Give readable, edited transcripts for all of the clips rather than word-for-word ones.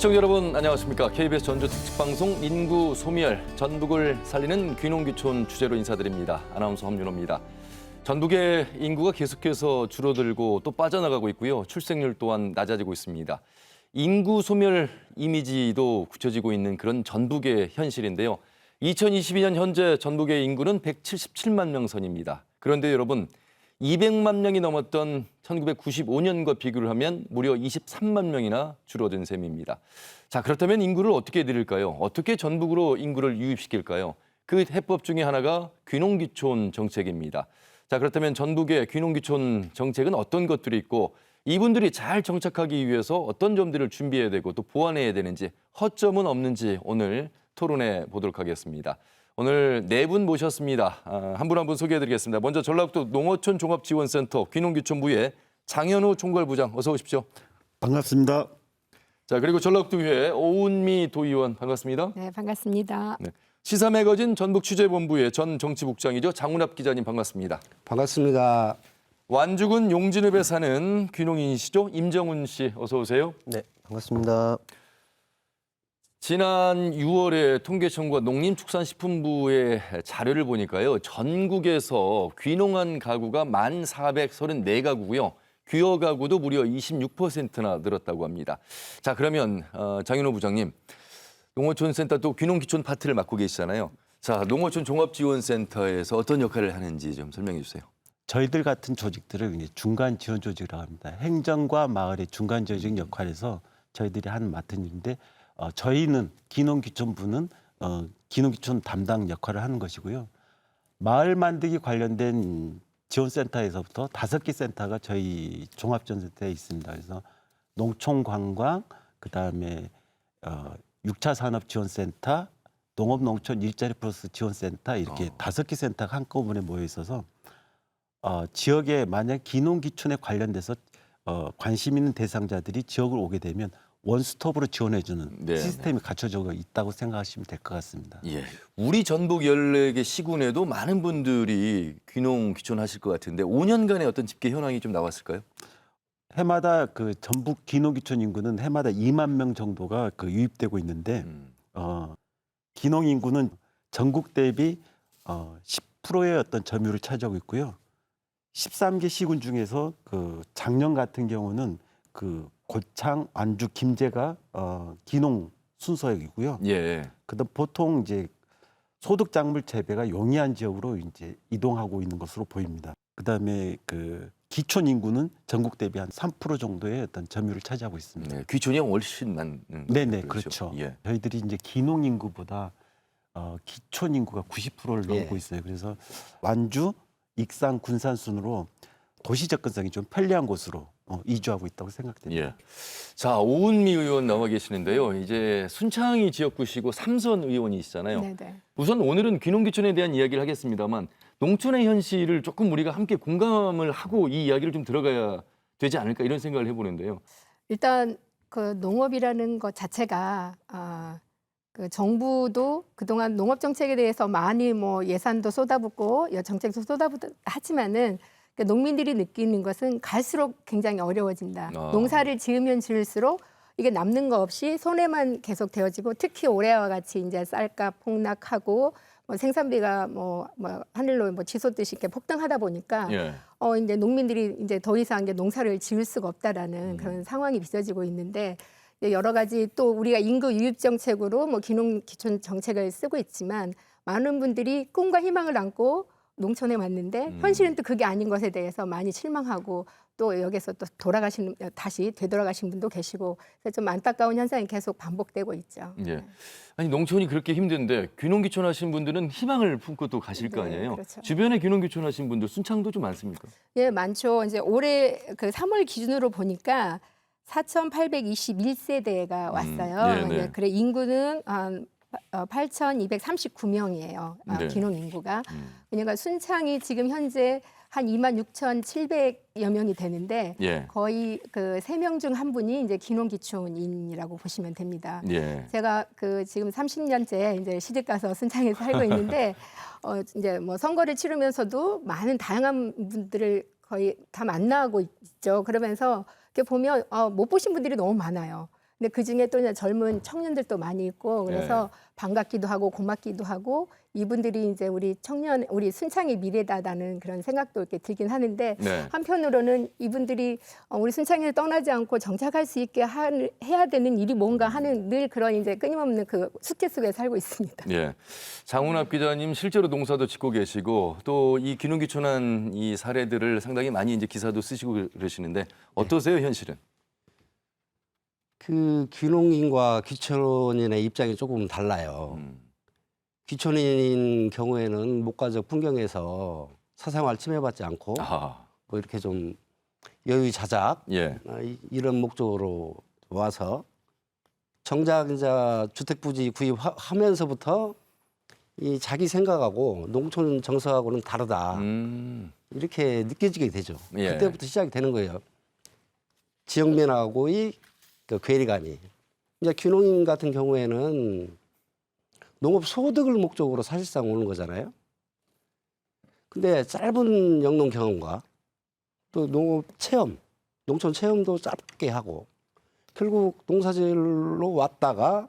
시청자 여러분 안녕하십니까. KBS 전주 특집방송 인구 소멸, 전북을 살리는 귀농귀촌 주제로 인사드립니다. 아나운서 함윤호입니다. 전북의 인구가 계속해서 줄어들고 또 빠져나가고 있고요. 출생률 또한 낮아지고 있습니다. 인구 소멸 이미지도 굳혀지고 있는 그런 전북의 현실인데요. 2022년 현재 전북의 인구는 177만 명 선입니다. 그런데 여러분, 200만 명이 넘었던 1995년과 비교를 하면 무려 23만 명이나 줄어든 셈입니다. 자, 그렇다면 인구를 어떻게 늘릴까요? 어떻게 전북으로 인구를 유입시킬까요? 그 해법 중에 하나가 귀농귀촌 정책입니다. 자, 그렇다면 전북의 귀농귀촌 정책은 어떤 것들이 있고 이분들이 잘 정착하기 위해서 어떤 점들을 준비해야 되고 또 보완해야 되는지, 허점은 없는지 오늘 토론해 보도록 하겠습니다. 오늘 네 분 모셨습니다. 한 분 한 분 소개해드리겠습니다. 먼저 전라북도 농어촌 종합지원센터 귀농귀촌부의 장현우 총괄부장, 어서 오십시오. 반갑습니다. 자, 그리고 전라북도의회 오은미 도의원, 반갑습니다. 네, 반갑습니다. 네. 시사매거진 전북취재본부의 전 정치국장이죠. 장훈합 기자님, 반갑습니다. 반갑습니다. 완주군 용진읍에 사는 귀농인이시죠. 임정훈 씨, 어서 오세요. 네, 반갑습니다. 지난 6월에 통계청과 농림축산식품부의 자료를 보니까요. 전국에서 귀농한 가구가 1,434가구고요. 귀여 가구도 무려 26%나 늘었다고 합니다. 자, 그러면 장윤호 부장님, 농어촌센터 또 귀농귀촌 파트를 맡고 계시잖아요. 자, 농어촌 종합지원센터에서 어떤 역할을 하는지 좀 설명해 주세요. 저희들 같은 조직들을 중간 지원 조직이라고 합니다. 행정과 마을의 중간 조직 역할에서 저희들이 하는 맡은 일인데 저희는 귀농귀촌부는 귀농귀촌 담당 역할을 하는 것이고요. 마을 만들기 관련된 지원센터에서부터 5개 센터가 저희 종합지원센터에 있습니다. 그래서 농촌관광, 그다음에 6차 산업지원센터, 농업농촌 일자리 플러스 지원센터 이렇게 5개 센터가 한꺼번에 모여 있어서 지역에 만약 귀농귀촌에 관련돼서 관심 있는 대상자들이 지역을 오게 되면 원스톱으로 지원해주는 시스템이 갖춰져 있다고 생각하시면 될 것 같습니다. 예, 우리 전북 14개 시군에도 많은 분들이 귀농귀촌하실 것 같은데 5년간의 어떤 집계 현황이 좀 나왔을까요? 해마다 그 전북 귀농귀촌 인구는 해마다 2만 명 정도가 유입되고 있는데 귀농 인구는 전국 대비 10%의 어떤 점유율을 차지하고 있고요. 13개 시군 중에서 작년 같은 경우는 고창, 완주, 김제가 귀농 순서이고요. 예. 그다음 보통 이제 소득 작물 재배가 용이한 지역으로 이제 이동하고 있는 것으로 보입니다. 그다음에 귀촌 인구는 전국 대비 한 3% 정도의 어떤 점유율을 차지하고 있습니다. 네, 귀촌이 훨씬 많은. 네네, 그렇죠. 예. 저희들이 이제 귀농 인구보다 귀촌 인구가 90%를 넘고 있어요. 그래서 완주, 익산, 군산 순으로 도시 접근성이 좀 편리한 곳으로 이주하고 있다고 생각됩니다. 예. 자, 오은미 의원 나와 계시는데요. 이제 순창이 지역구시고 삼선 의원이시잖아요. 네네. 우선 오늘은 귀농귀촌에 대한 이야기를 하겠습니다만 농촌의 현실을 조금 우리가 함께 공감을 하고 이 이야기를 좀 들어가야 되지 않을까 이런 생각을 해보는데요. 일단 농업이라는 것 자체가 정부도 그동안 농업 정책에 대해서 많이 예산도 쏟아붓고 정책도 쏟아붓고 하지만은 농민들이 느끼는 것은 갈수록 굉장히 어려워진다. 농사를 지으면 지을수록 이게 남는 거 없이 손해만 계속 되어지고 특히 올해와 같이 이제 쌀값 폭락하고 생산비가 하늘로 치솟듯이 이렇게 폭등하다 보니까 이제 농민들이 이제 더 이상 농사를 지을 수가 없다라는 그런 상황이 빚어지고 있는데 여러 가지 또 우리가 인구 유입 정책으로 귀농귀촌 정책을 쓰고 있지만 많은 분들이 꿈과 희망을 안고 농촌에 왔는데 현실은 또 그게 아닌 것에 대해서 많이 실망하고 또 여기서 또 다시 되돌아가신 분도 계시고 그래서 좀 안타까운 현상이 계속 반복되고 있죠. 예. 아니 농촌이 그렇게 힘든데 귀농귀촌 하신 분들은 희망을 품고 또 가실 거 아니에요. 그렇죠. 주변에 귀농귀촌 하신 분들 순창도 좀 많습니까? 예, 많죠. 이제 올해 3월 기준으로 보니까 4,821세대가 왔어요. 네. 그래 인구는 한 8,239명이에요. 귀농 인구가. 그러니까 순창이 지금 현재 한 26,700여 명이 되는데 거의 3명 중 한 분이 이제 귀농귀촌인이라고 보시면 됩니다. 제가 지금 30년째 이제 시집 가서 순창에 살고 있는데 이제 선거를 치르면서도 많은 다양한 분들을 거의 다 만나고 있죠. 그러면서 이렇게 보면 못 보신 분들이 너무 많아요. 근데 그 중에 또 이제 젊은 청년들도 많이 있고 그래서 반갑기도 하고 고맙기도 하고 이분들이 이제 우리 청년, 우리 순창의 미래다라는 그런 생각도 이렇게 들긴 하는데 네. 한편으로는 이분들이 우리 순창에서 떠나지 않고 정착할 수 있게 해야 되는 일이 뭔가 하는 늘 그런 이제 끊임없는 그 숙제 속에 살고 있습니다. 예. 장훈합 기자님 실제로 농사도 짓고 계시고 또 이 귀농귀촌한 이 사례들을 상당히 많이 이제 기사도 쓰시고 그러시는데 어떠세요, 현실은? 그 귀농인과 귀촌인의 입장이 조금 달라요. 귀촌인인 경우에는 목가적 풍경에서 사생활 침해받지 않고 아, 뭐 이렇게 좀 여유자작 예. 이런 목적으로 와서 정작 이제 주택부지 구입하면서부터 이 자기 생각하고 농촌 정서하고는 다르다 이렇게 느껴지게 되죠. 예. 그때부터 시작이 되는 거예요. 지역민하고의 그 괴리감이. 이제 귀농인 같은 경우에는 농업 소득을 목적으로 사실상 오는 거잖아요. 근데 짧은 영농 경험과 또 농업 체험, 농촌 체험도 짧게 하고 결국 농사질로 왔다가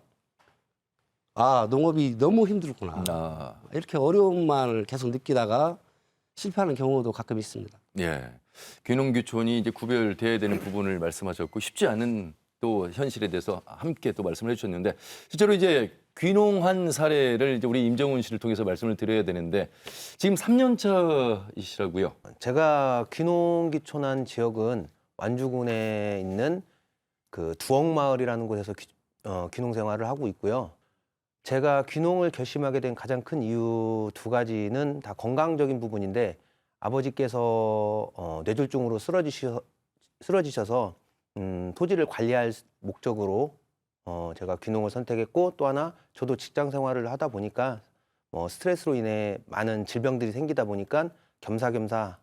아, 농업이 너무 힘들구나. 아, 이렇게 어려움만 계속 느끼다가 실패하는 경우도 가끔 있습니다. 예. 귀농귀촌이 이제 구별돼야 되는 부분을 말씀하셨고 쉽지 않은 또 현실에 대해서 함께 또 말씀을 해주셨는데 실제로 이제 귀농한 사례를 이제 우리 임정훈 씨를 통해서 말씀을 드려야 되는데 지금 3년 차이시라고요. 제가 귀농귀촌한 지역은 완주군에 있는 그 두억마을이라는 곳에서 귀농 생활을 하고 있고요. 제가 귀농을 결심하게 된 가장 큰 이유 두 가지는 다 건강적인 부분인데 아버지께서 뇌졸중으로 쓰러지셔서 토지를 관리할 목적으로 제가 귀농을 선택했고 또 하나 저도 직장 생활을 하다 보니까 스트레스로 인해 많은 질병들이 생기다 보니까 겸사겸사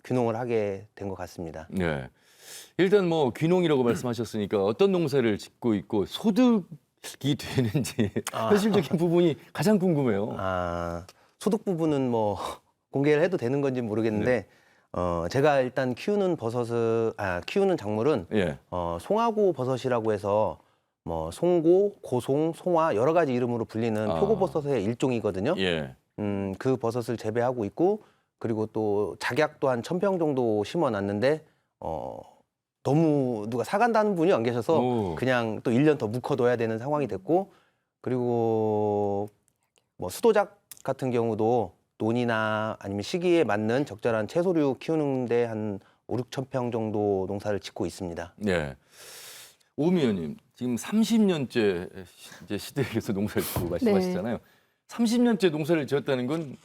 귀농을 하게 된 것 같습니다. 네. 일단 뭐 귀농이라고 말씀하셨으니까 어떤 농사를 짓고 있고 소득이 되는지 현실적인 부분이 가장 궁금해요. 소득 부분은 뭐 공개를 해도 되는 건지 모르겠는데 제가 일단 키우는 작물은 예. 송화고 버섯이라고 해서 뭐 송고, 고송, 송화 여러 가지 이름으로 불리는 표고버섯의 일종이거든요. 예. 그 버섯을 재배하고 있고 그리고 또 작약도 한 1000평 정도 심어놨는데 너무 누가 사간다는 분이 안 계셔서 오. 그냥 또 1년 더 묵혀둬야 되는 상황이 됐고 그리고 뭐 수도작 같은 경우도 논이나 아니면 시기에 맞는 적절한 채소류 키우는데 한 5-6천 평 정도 농사를 짓고 있습니다. 네. 오미 의원님 지금 30년째 이제 시댁에서 농사를 짓고 말씀하시잖아요. 30년째 농사를 지었다는 건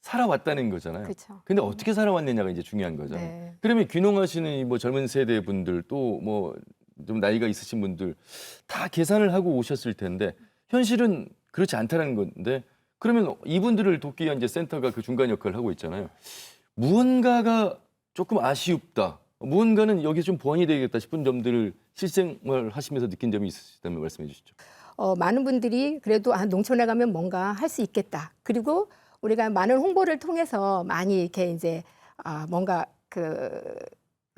살아왔다는 거잖아요. 그렇죠. 근데 어떻게 살아왔느냐가 이제 중요한 거죠. 네. 그러면 귀농하시는 이 뭐 젊은 세대 분들 또 뭐 좀 나이가 있으신 분들 다 계산을 하고 오셨을 텐데 현실은 그렇지 않다는 건데 그러면 이분들을 돕기 위한 이제 센터가 그 중간 역할을 하고 있잖아요. 무언가가 조금 아쉽다. 무언가는 여기 좀 보완이 되겠다 싶은 점들을 실생활 하시면서 느낀 점이 있으시다면 말씀해 주시죠. 많은 분들이 그래도 농촌에 가면 뭔가 할 수 있겠다. 그리고 우리가 많은 홍보를 통해서 많이 이렇게 이제 뭔가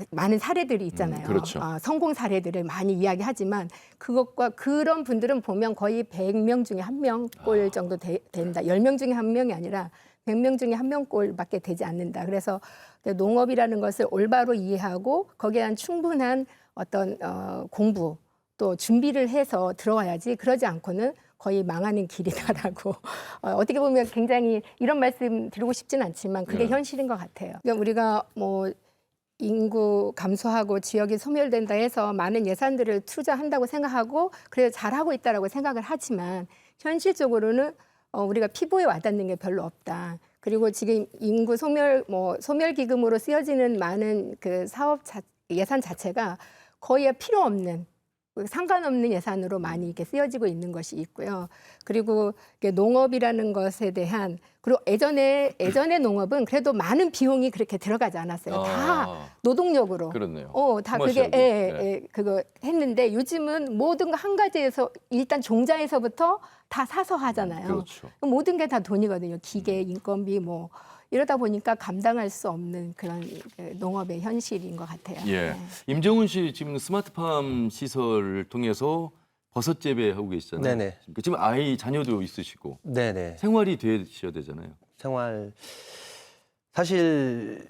많은 사례들이 있잖아요. 그렇죠. 성공 사례들을 많이 이야기하지만 그것과 그런 분들은 보면 거의 100명 중에 1명 꼴 정도 된다. 10명 중에 1명이 아니라 100명 중에 1명 꼴밖에 되지 않는다. 그래서 농업이라는 것을 올바로 이해하고 거기에 대한 충분한 어떤 공부 또 준비를 해서 들어와야지 그러지 않고는 거의 망하는 길이다라고 어떻게 보면 굉장히 이런 말씀 드리고 싶지는 않지만 그게 현실인 것 같아요. 그러니까 우리가 뭐 인구 감소하고 지역이 소멸된다 해서 많은 예산들을 투자한다고 생각하고 그래서 잘하고 있다라고 생각을 하지만 현실적으로는 우리가 피부에 와닿는 게 별로 없다. 그리고 지금 인구 소멸 기금으로 쓰여지는 많은 그 사업 예산 자체가 거의 필요 없는 상관없는 예산으로 많이 이렇게 쓰여지고 있는 것이 있고요. 그리고 농업이라는 것에 대한 그리고 예전의 농업은 그래도 많은 비용이 그렇게 들어가지 않았어요. 다 노동력으로. 그렇네요. 다 그게 그거 했는데 요즘은 모든 거 한 가지에서 일단 종자에서부터 다 사서 하잖아요. 그렇죠. 모든 게 다 돈이거든요. 기계, 인건비 뭐 이러다 보니까 감당할 수 없는 그런 농업의 현실인 것 같아요. 예. 네. 임정훈 씨 지금 스마트팜 시설을 통해서 버섯 재배하고 계시잖아요. 네네. 지금 아이 자녀도 있으시고 네네. 생활이 되셔야 되잖아요. 생활 사실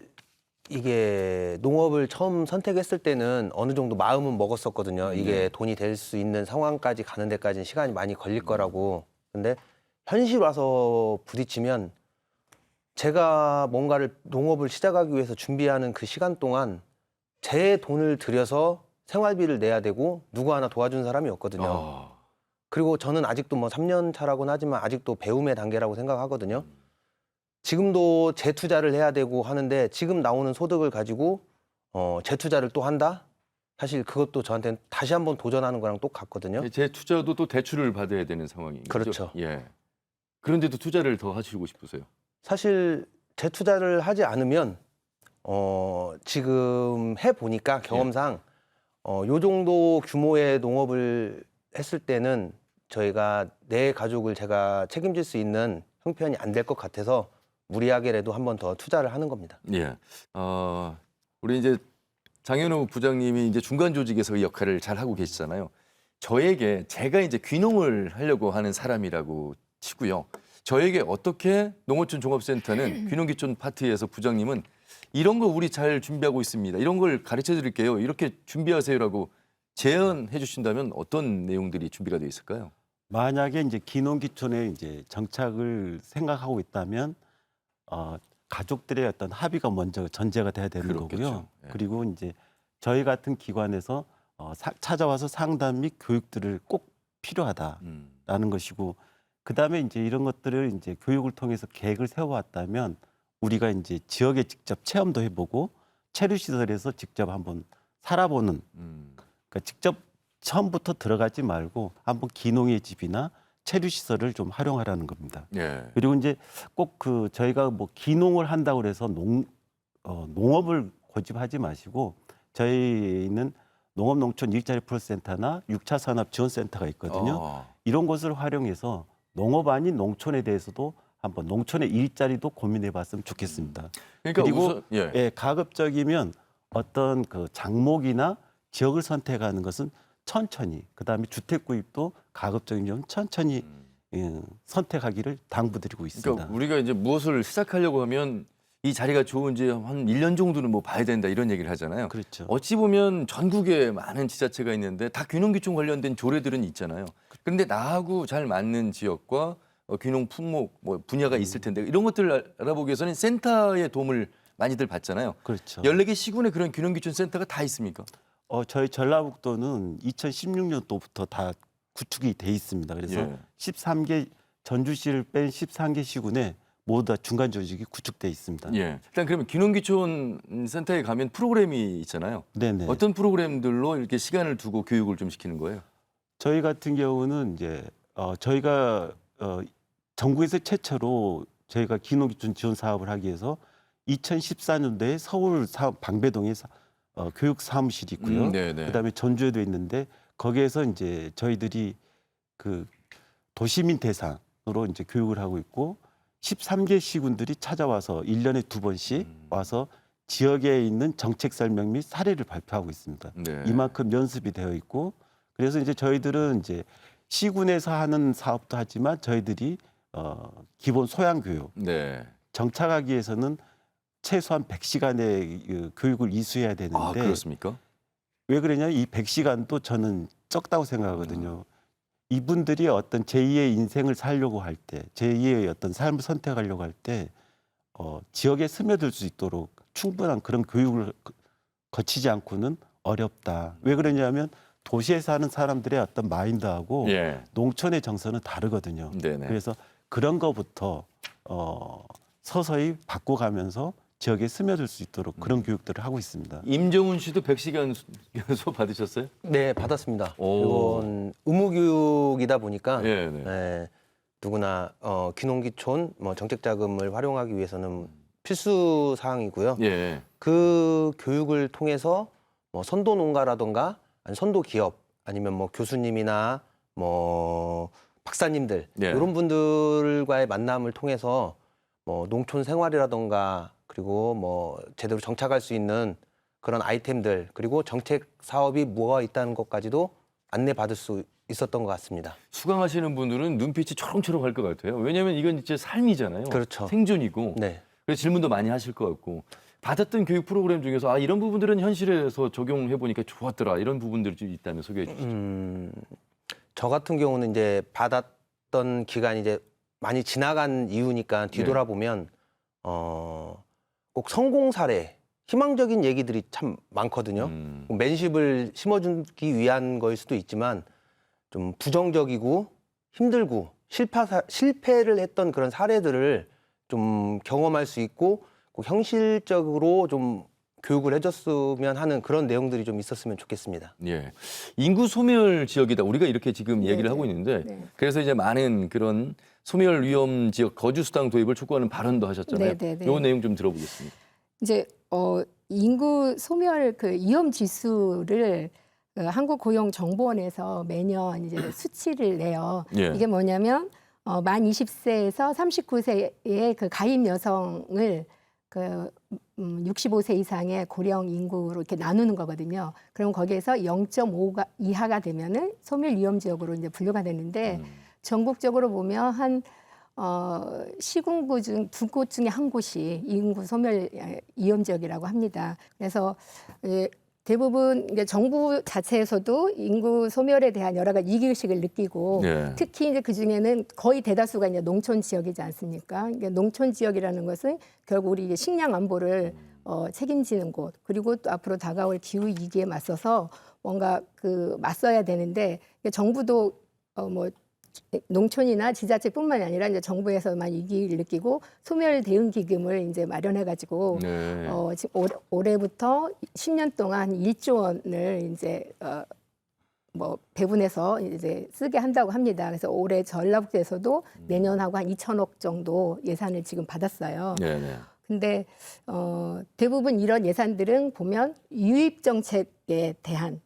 이게 농업을 처음 선택했을 때는 어느 정도 마음은 먹었었거든요. 이게 돈이 될 수 있는 상황까지 가는 데까지는 시간이 많이 걸릴 거라고. 근데 현실 와서 부딪히면 제가 뭔가를 농업을 시작하기 위해서 준비하는 그 시간 동안 제 돈을 들여서 생활비를 내야 되고 누구 하나 도와주는 사람이 없거든요. 아, 그리고 저는 아직도 뭐 3년 차라고는 하지만 아직도 배움의 단계라고 생각하거든요. 지금도 재투자를 해야 되고 하는데 지금 나오는 소득을 가지고 재투자를 또 한다? 사실 그것도 저한테는 다시 한번 도전하는 거랑 똑같거든요. 제 투자도 또 대출을 받아야 되는 상황인 거죠. 그렇죠. 예. 그런데도 투자를 더 하시고 싶으세요? 사실 재투자를 하지 않으면 지금 해보니까 경험상 요 정도 규모의 농업을 했을 때는 저희가 내 가족을 제가 책임질 수 있는 형편이 안 될 것 같아서 무리하게라도 한 번 더 투자를 하는 겁니다. 예. 우리 이제 장현우 부장님이 이제 중간 조직에서 그 역할을 잘 하고 계시잖아요. 제가 이제 귀농을 하려고 하는 사람이라고 치고요. 저에게 어떻게 농어촌 종합센터는 귀농귀촌 파트에서 부장님은 이런 거 우리 잘 준비하고 있습니다. 이런 걸 가르쳐 드릴게요. 이렇게 준비하세요라고 제안해 주신다면 어떤 내용들이 준비가 되어 있을까요? 만약에 이제 귀농귀촌에 이제 정착을 생각하고 있다면 가족들의 어떤 합의가 먼저 전제가 돼야 되는 그렇겠죠. 거고요. 예. 그리고 이제 저희 같은 기관에서 찾아와서 상담 및 교육들을 꼭 필요하다라는 것이고, 그 다음에 이제 이런 것들을 이제 교육을 통해서 계획을 세워왔다면 우리가 이제 지역에 직접 체험도 해보고 체류 시설에서 직접 한번 살아보는, 그러니까 직접 처음부터 들어가지 말고 한번 귀농의 집이나 체류 시설을 좀 활용하라는 겁니다. 예. 그리고 이제 꼭 저희가 뭐 귀농을 한다고 그래서 농업을 고집하지 마시고 저희는 농업농촌 일자리 프로센터나 6차 산업 지원센터가 있거든요. 이런 곳을 활용해서 농업 아닌 농촌에 대해서도 한번 농촌의 일자리도 고민해 봤으면 좋겠습니다. 그러니까 그리고 우선, 예. 예, 가급적이면 어떤 그 장목이나 지역을 선택하는 것은 천천히, 그다음에 주택 구입도 가급적이면 좀 천천히 선택하기를 당부드리고 있습니다. 그러니까 우리가 이제 무엇을 시작하려고 하면 이 자리가 좋은지 한 1년 정도는 뭐 봐야 된다 이런 얘기를 하잖아요. 그렇죠. 어찌 보면 전국에 많은 지자체가 있는데 다 귀농귀촌 관련된 조례들은 있잖아요. 그런데 나하고 잘 맞는 지역과 귀농 품목 뭐 분야가 있을 텐데 이런 것들을 알아보기 위해서는 센터의 도움을 많이들 받잖아요. 그렇죠. 14개 시군에 그런 귀농귀촌 센터가 다 있습니까? 저희 전라북도는 2016년도부터 다 구축이 돼 있습니다. 그래서 예. 13개 전주시를 뺀 13개 시군에 모두 다 중간 조직이 구축돼 있습니다. 예. 일단 그러면 귀농귀촌 센터에 가면 프로그램이 있잖아요. 네네. 어떤 프로그램들로 이렇게 시간을 두고 교육을 좀 시키는 거예요? 저희 같은 경우는 이제 저희가 전국에서 최초로 저희가 귀농귀촌 지원 사업을 하기 위해서 2014년도에 서울 방배동에 교육 사무실이 있고요. 네네. 그다음에 전주에도 있는데 거기에서 이제 저희들이 그 도시민 대상으로 이제 교육을 하고 있고 13개 시군들이 찾아와서 1년에 2번씩 와서 지역에 있는 정책 설명 및 사례를 발표하고 있습니다. 네. 이만큼 연습이 되어 있고, 그래서 이제 저희들은 이제 시군에서 하는 사업도 하지만 저희들이 기본 소양 교육 네. 정착하기 위해서는 최소한 100시간의 교육을 이수해야 되는데 아, 그렇습니까? 왜 그러냐, 이 100시간도 저는 적다고 생각하거든요. 이분들이 어떤 제2의 인생을 살려고 할 때, 제2의 어떤 삶을 선택하려고 할 때 지역에 스며들 수 있도록 충분한 그런 교육을 거치지 않고는 어렵다. 왜 그러냐면 도시에 사는 사람들의 어떤 마인드하고 예. 농촌의 정서는 다르거든요. 네네. 그래서 그런 거부터 서서히 바꿔가면서 지역에 스며들 수 있도록 그런 교육들을 하고 있습니다. 임정훈 씨도 100시간 수업 받으셨어요? 네, 받았습니다. 오. 이건 의무교육이다 보니까 예, 네. 예, 누구나 귀농귀촌 정책 자금을 활용하기 위해서는 필수 사항이고요. 예. 그 교육을 통해서 뭐 선도 농가라던가 아니 선도 기업 아니면 뭐 교수님이나 뭐 박사님들 예. 이런 분들과의 만남을 통해서 뭐 농촌 생활이라던가 그리고 뭐 제대로 정착할 수 있는 그런 아이템들 그리고 정책 사업이 뭐가 있다는 것까지도 안내받을 수 있었던 것 같습니다. 수강하시는 분들은 눈빛이 초롱초롱할 것 같아요. 왜냐하면 이건 진짜 삶이잖아요. 그렇죠. 생존이고. 네. 그래서 질문도 많이 하실 것 같고. 받았던 교육 프로그램 중에서 아 이런 부분들은 현실에서 적용해 보니까 좋았더라. 이런 부분들이 좀 있다면 소개해 주시죠. 저 같은 경우는 이제 받았던 기간이 이제 많이 지나간 이유니까 뒤돌아보면 꼭 성공 사례, 희망적인 얘기들이 참 많거든요. 맨십을 심어주기 위한 거일 수도 있지만 좀 부정적이고 힘들고 실패를 했던 그런 사례들을 좀 경험할 수 있고 꼭 현실적으로 좀 교육을 해줬으면 하는 그런 내용들이 좀 있었으면 좋겠습니다. 예. 인구 소멸 지역이다. 우리가 이렇게 지금 얘기를 하고 있는데 네. 그래서 이제 많은 그런 소멸 위험 지역 거주 수당 도입을 촉구하는 발언도 하셨잖아요. 네. 요 내용 좀 들어보겠습니다. 이제 인구 소멸 그 위험 지수를 한국고용정보원에서 매년 이제 수치를 내요. 예. 이게 뭐냐면 만 20세에서 39세의 그 가입 여성을 그 65세 이상의 고령 인구로 이렇게 나누는 거거든요. 그럼 거기에서 0.5가 이하가 되면은 소멸 위험 지역으로 이제 분류가 되는데 전국적으로 보면 한 시군구 중 두 곳 중에 한 곳이 인구 소멸 위험 지역이라고 합니다. 그래서 대부분 이제 정부 자체에서도 인구 소멸에 대한 여러 가지 위기의식을 느끼고 네. 특히 이제 그 중에는 거의 대다수가 이제 농촌 지역이지 않습니까? 그러니까 농촌 지역이라는 것은 결국 우리 이제 식량 안보를 책임지는 곳 그리고 또 앞으로 다가올 기후 위기에 맞서서 뭔가 그 맞서야 되는데 정부도 뭐 농촌이나 지자체뿐만이 아니라 이제 정부에서만 위기를 느끼고 소멸 대응 기금을 이제 마련해 가지고 네. 지금 올해부터 10년 동안 1조 원을 이제 뭐 배분해서 이제 쓰게 한다고 합니다. 그래서 올해 전라북도에서도 내년하고 한 2천억 정도 예산을 지금 받았어요. 네. 근데 대부분 이런 예산들은 보면 유입 정책에 대한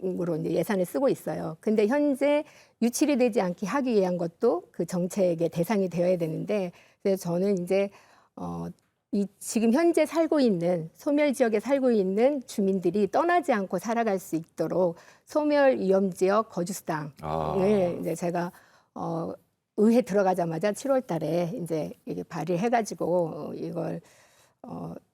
으로 이제 예산을 쓰고 있어요. 근데 현재 유출이 되지 않게 하기 위한 것도 그 정책의 대상이 되어야 되는데, 그래서 저는 이제 이 지금 현재 살고 있는 소멸 지역에 살고 있는 주민들이 떠나지 않고 살아갈 수 있도록 소멸 위험 지역 거주수당을 이제 제가 의회 들어가자마자 7월달에 이제 이게 발의해가지고 이걸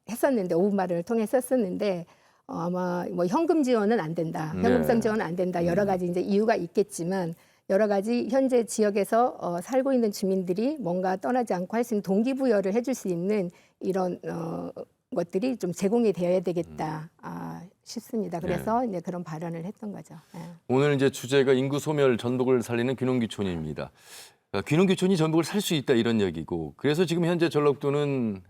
했었는데 5분 발의를 통해 썼었는데. 아마 뭐 현금 지원은 안 된다, 현금성 지원은 안 된다 여러 가지 이제 이유가 있겠지만 여러 가지 현재 지역에서 살고 있는 주민들이 뭔가 떠나지 않고 할 수 있는 동기부여를 해줄 수 있는 이런 것들이 좀 제공이 되어야 되겠다 싶습니다. 그래서 이제 그런 발언을 했던 거죠. 오늘 이제 주제가 인구 소멸 전북을 살리는 귀농귀촌입니다. 귀농귀촌이 전북을 살 수 있다 이런 얘기고 그래서 지금 현재 전라북도는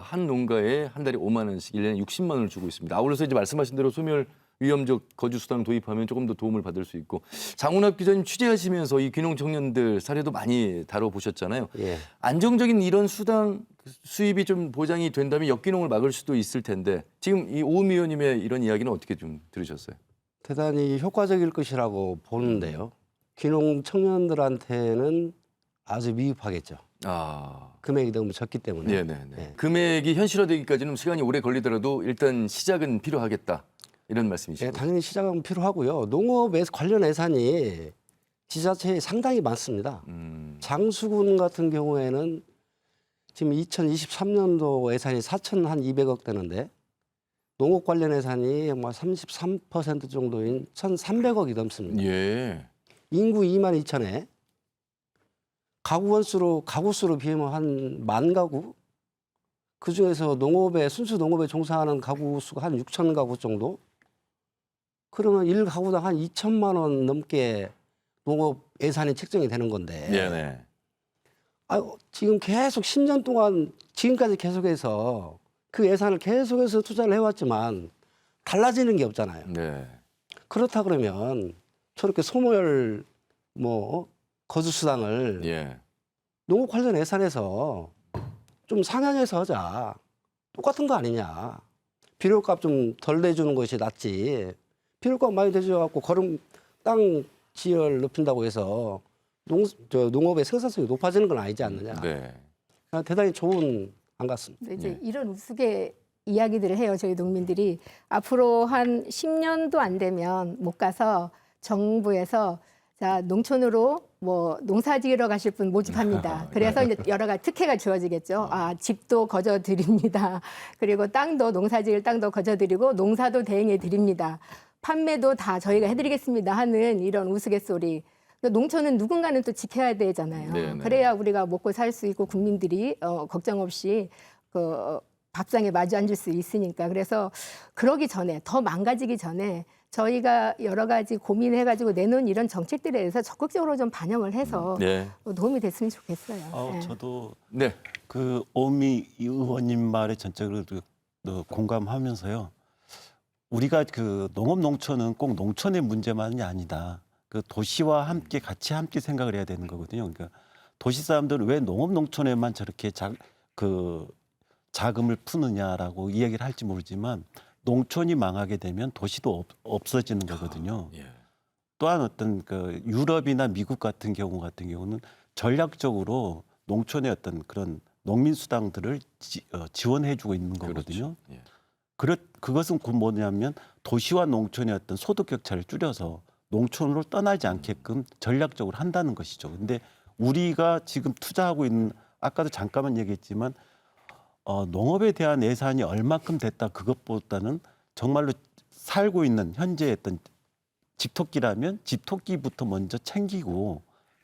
한 농가에 한 달에 5만 원씩 1년에 60만 원을 주고 있습니다. 아울러서 이제 말씀하신 대로 소멸 위험적 거주수당 도입하면 조금 더 도움을 받을 수 있고 장훈합 기자님 취재하시면서 이 귀농 청년들 사례도 많이 다뤄보셨잖아요. 예. 안정적인 이런 수당 수입이 좀 보장이 된다면 역귀농을 막을 수도 있을 텐데 지금 이 오음 의원님의 이런 이야기는 어떻게 좀 들으셨어요? 대단히 효과적일 것이라고 보는데요. 귀농 청년들한테는 아주 미흡하겠죠. 금액이 너무 적기 때문에. 네네네. 네. 금액이 현실화되기까지는 시간이 오래 걸리더라도 일단 시작은 필요하겠다 이런 말씀이시죠? 네, 당연히 시작은 필요하고요. 농업에 관련 예산이 지자체에 상당히 많습니다. 장수군 같은 경우에는 지금 2023년도 예산이 4,200억 되는데 농업 관련 예산이 뭐 33% 정도인 1,300억이 넘습니다. 예. 인구 2만 2천에 가구 수로 비하면 한 10,000가구? 그중에서 순수 농업에 종사하는 가구 수가 한 6천 가구 정도? 그러면 1가구당 한 2천만 원 넘게 농업 예산이 책정이 되는 건데 네네. 지금 계속 10년 동안 지금까지 계속해서 그 예산을 계속해서 투자를 해왔지만 달라지는 게 없잖아요. 네. 그렇다 그러면 저렇게 소멸 거주수당을 예. 농업 관련 예산에서 좀 상향해서 하자. 똑같은 거 아니냐. 비료값 좀 덜 내주는 것이 낫지. 비료값 많이 내줘갖고 땅 지열 높인다고 해서 농업의 생산성이 높아지는 건 아니지 않느냐. 네. 대단히 좋은 안 같습니다. 근데 이제 네. 이런 우스개 이야기들을 해요. 저희 농민들이 앞으로 한 10년도 안 되면 못 가서 정부에서 자 농촌으로 뭐 농사 지으러 가실 분 모집합니다. 그래서 이제 여러 가지 특혜가 주어지겠죠. 아 집도 거저 드립니다. 그리고 땅도 농사 지을 땅도 거저 드리고 농사도 대행해 드립니다. 판매도 다 저희가 해드리겠습니다 하는 이런 우스갯소리. 농촌은 누군가는 또 지켜야 되잖아요. 네네. 그래야 우리가 먹고 살 수 있고 국민들이 걱정 없이 그 밥상에 마주 앉을 수 있으니까. 그래서 그러기 전에 더 망가지기 전에 저희가 여러 가지 고민해가지고 내놓은 이런 정책들에 대해서 적극적으로 좀 반영을 해서 네. 도움이 됐으면 좋겠어요. 네. 저도 네. 그 오미 의원님 말에 전적으로 공감하면서요. 우리가 그 농업 농촌은 꼭 농촌의 문제만이 아니다. 그 도시와 함께 같이 생각을 해야 되는 거거든요. 그러니까 도시 사람들은 왜 농업 농촌에만 저렇게 자금을 푸느냐라고 이야기를 할지 모르지만 농촌이 망하게 되면 도시도 없어지는 거거든요. 예. 또한 어떤 그 유럽이나 미국 같은 경우는 전략적으로 농촌의 어떤 그런 농민 수당들을 지원해주고 있는 거거든요. 그렇죠. 예. 그것은 곧 뭐냐면 도시와 농촌의 어떤 소득 격차를 줄여서 농촌으로 떠나지 않게끔 전략적으로 한다는 것이죠. 근데 우리가 지금 투자하고 있는 아까도 잠깐만 얘기했지만 농업에 대한 예산이 얼마큼 됐다 그것보다는 정말로 살고 있는 현재 어떤 집토끼라면 집토끼부터 먼저 챙기고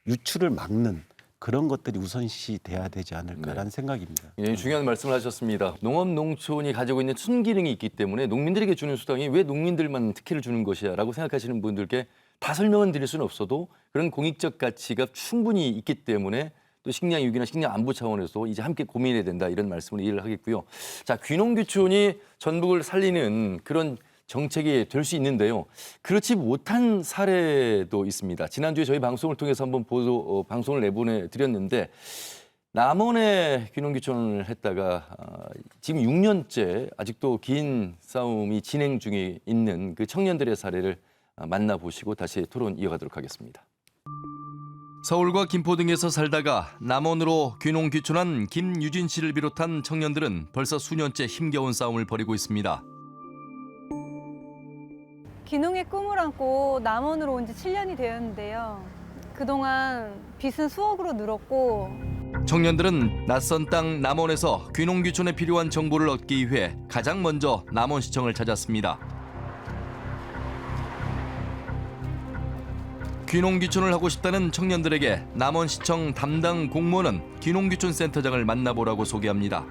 유출을 막는 그런 것들이 우선시 돼야 되지 않을까라는 생각입니다. 예, 중요한 말씀을 하셨습니다. 농업 농촌이 가지고 있는 순기능이 있기 때문에 농민들에게 주는 수당이 왜 농민들만 특혜를 주는 것이야라고 생각하시는 분들께 다 설명은 드릴 수는 없어도 그런 공익적 가치가 충분히 있기 때문에 또 식량 위기나 식량 안보 차원에서 이제 함께 고민해야 된다 이런 말씀을 이해를 하겠고요. 자, 귀농귀촌이 전북을 살리는 그런 정책이 될 수 있는데요. 그렇지 못한 사례도 있습니다. 지난주에 저희 방송을 통해서 한번 방송을 내보내 드렸는데 남원에 귀농귀촌을 했다가 지금 6년째 아직도 긴 싸움이 진행 중에 있는 그 청년들의 사례를 만나보시고 다시 토론 이어가도록 하겠습니다. 서울과 김포 등에서 살다가 남원으로 귀농귀촌한 김유진 씨를 비롯한 청년들은 벌써 수년째 힘겨운 싸움을 벌이고 있습니다. 귀농의 꿈을 안고 남원으로 온 지 7년이 되었는데요. 그동안 빚은 수억으로 늘었고 청년들은 낯선 땅 남원에서 귀농귀촌에 필요한 정보를 얻기 위해 가장 먼저 남원시청을 찾았습니다. 귀농귀촌을 하고 싶다는 청년들에게 남원시청 담당 공무원은 귀농귀촌 센터장을 만나보라고 소개합니다.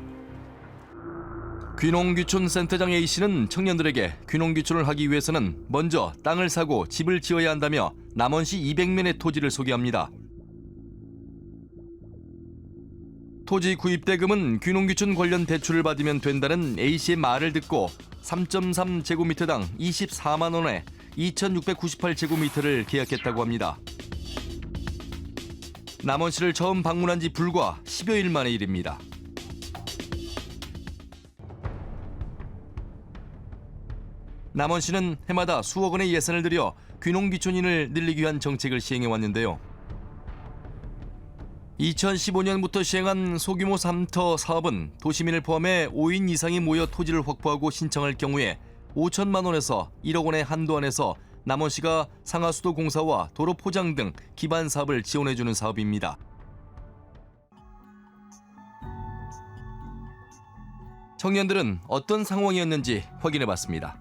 귀농귀촌 센터장 A씨는 청년들에게 귀농귀촌을 하기 위해서는 먼저 땅을 사고 집을 지어야 한다며 남원시 200면의 토지를 소개합니다. 토지 구입 대금은 귀농귀촌 관련 대출을 받으면 된다는 A씨의 말을 듣고 3.3제곱미터당 24만 원에 2,698제곱미터를 계약했다고 합니다. 남원시를 처음 방문한 지 불과 10여일 만의 일입니다. 남원시는 해마다 수억 원의 예산을 들여 귀농귀촌인을 늘리기 위한 정책을 시행해 왔는데요. 2015년부터 시행한 소규모 삼터 사업은 도시민을 포함해 5인 이상이 모여 토지를 확보하고 신청할 경우에 5천만 원에서 1억 원의 한도 안에서 남원시가 상하수도 공사와 도로 포장 등 기반 사업을 지원해주는 사업입니다. 청년들은 어떤 상황이었는지 확인해봤습니다.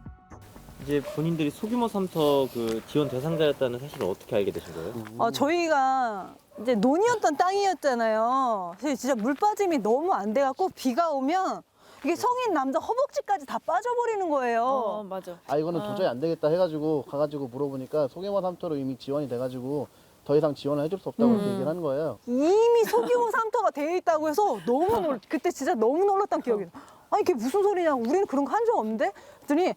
이제 본인들이 소규모 삼터 그 지원 대상자였다는 사실을 어떻게 알게 되신 거예요? 저희가 이제 논이었던 땅이었잖아요. 그래서 진짜 물 빠짐이 너무 안 돼갖고 비가 오면 이게 성인 남자 허벅지까지 다 빠져버리는 거예요. 맞아. 이거는 도저히 안 되겠다 해가지고 가가지고 물어보니까 소규모 삼터로 이미 지원이 돼가지고 더 이상 지원을 해줄 수 없다고 이렇게 얘기를 하는 거예요. 이미 소규모 삼터가 돼 있다고 해서 너무 그때 진짜 너무 놀랐던 기억이 나요. 아니 이게 무슨 소리냐고, 우리는 그런 거 한 적 없는데? 그랬더니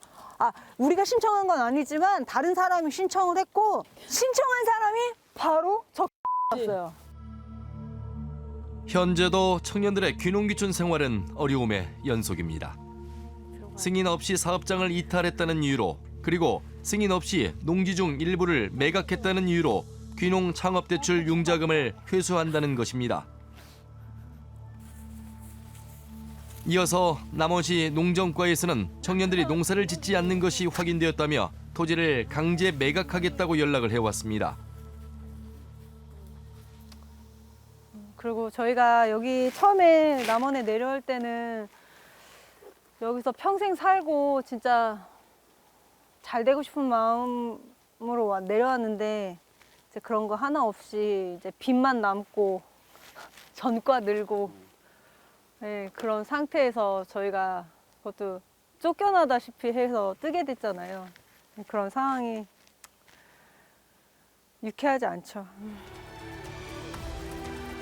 우리가 신청한 건 아니지만 다른 사람이 신청을 했고 신청한 사람이 바로 왔어요. 현재도 청년들의 귀농귀촌 생활은 어려움의 연속입니다. 승인 없이 사업장을 이탈했다는 이유로, 그리고 승인 없이 농지 중 일부를 매각했다는 이유로 귀농 창업대출 융자금을 회수한다는 것입니다. 이어서 남원시 농정과에서는 청년들이 농사를 짓지 않는 것이 확인되었다며 토지를 강제 매각하겠다고 연락을 해왔습니다. 그리고 저희가 여기 처음에 남원에 내려올 때는 여기서 평생 살고 진짜 잘 되고 싶은 마음으로 내려왔는데 이제 그런 거 하나 없이 이제 빚만 남고 전과 늘고 네, 그런 상태에서 저희가 그것도 쫓겨나다시피 해서 뜨게 됐잖아요. 그런 상황이 유쾌하지 않죠.